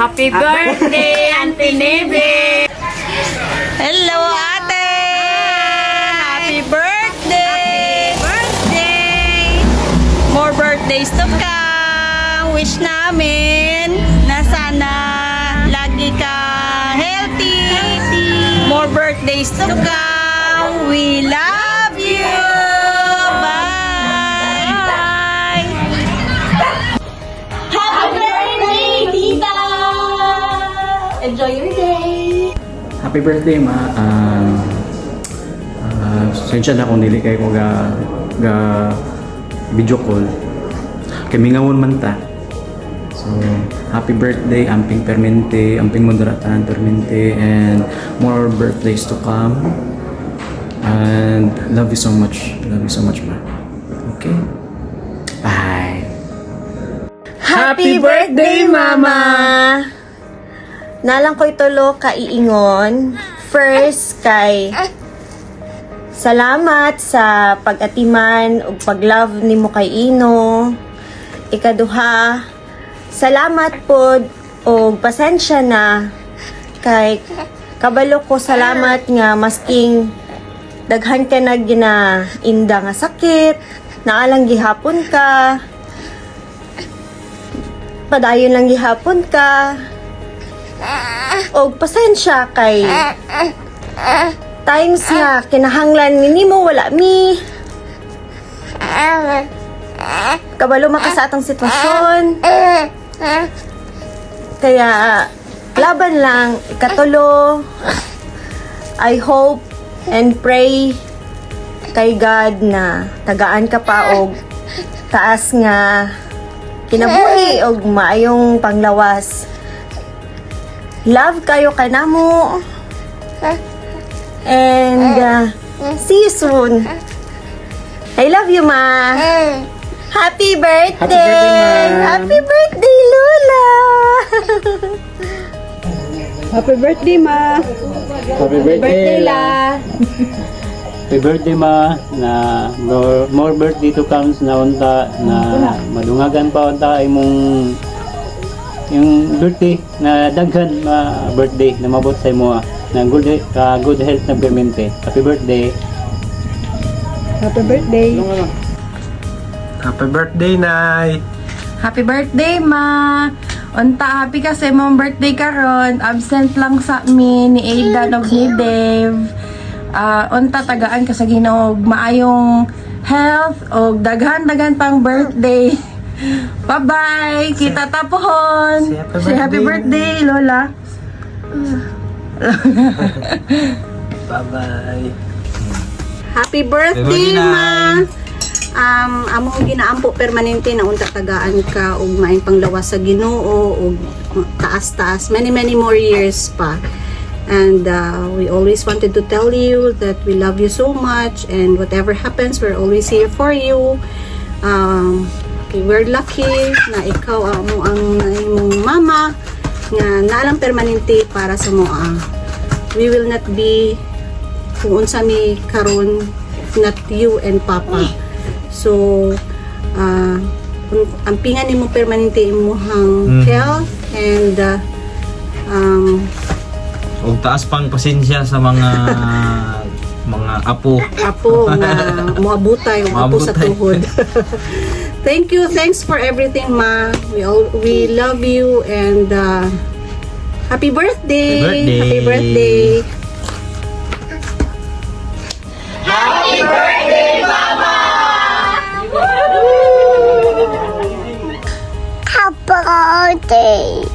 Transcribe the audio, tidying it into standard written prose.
Happy birthday, Auntie Nebe! Hello, ate! Happy birthday! Birthday! More birthdays to come! Wish namin na sana lagi ka healthy! More birthdays to come! We love you! Bye! Happy birthday, tita! Enjoy your day! Happy birthday, ma. Sensya na kung dili kayo ko ga video call. Kay mingawon man ta. So, happy birthday, amping permente, amping moderatan permente, and more birthdays to come. And love you so much. Love you so much, ma. Okay? Bye. Happy birthday, Mama! Nalang ko'y tulo ka iingon. First, kay salamat sa pag-atiman ug pag-love nimo kay Ino. Ikaduha, salamat pod og pasensya na kay kabalo ko salamat nga masking daghan ka na ginainda nga sakit, naalang gihapon ka. Padayon lang gihapon ka. Og pasensya kay times nga kinahanglan nimo wala mi. Kabalo maka sa atong sitwasyon. Kaya laban lang ikatulo. I hope and pray kay God na tagaan ka pa og taas nga kinabuhi og maayong panglawas. Love kayo kanamo. And see you soon. I love you, ma. Happy birthday. Happy birthday, Lola. Happy birthday, Ma! Happy Birthday, La! Happy birthday, ma, na more birthday to comes na unta na madungagan pa unta imong yung birthday na daghan na birthday na mabot sa imo na good health na permente. Happy birthday. Happy birthday! Happy birthday, Nay! Happy birthday, ma. Unta happy kasi mong birthday karon. Absent lang sa mi ni Aidan og ni Dave. Unta tagaan ka sa Ginoo og maayong health og daghan pang birthday. Bye-bye! Kita tapuhon! Say happy birthday, Lola! Bye-bye! Happy birthday, Ma! Among ginaampo permanente na unta tagaan ka ug maayong panglawas sa Ginoo ug taas-taas many more years pa. And we always wanted to tell you that we love you so much, and whatever happens, we're always here for you. We're lucky na ikaw ang imong mama nga naalang permanente para sa moa. We will not be kung unsa mi karon, not you and Papa. So ang pingan nimo permanente imong health, and Huwag taas pang pasensya sa mga apo. nga moabutay ug apo sa tuhod. Thanks for everything, Ma. We love you, and happy birthday. Happy birthday. Happy birthday. Happy birthday, Mama! Happy birthday!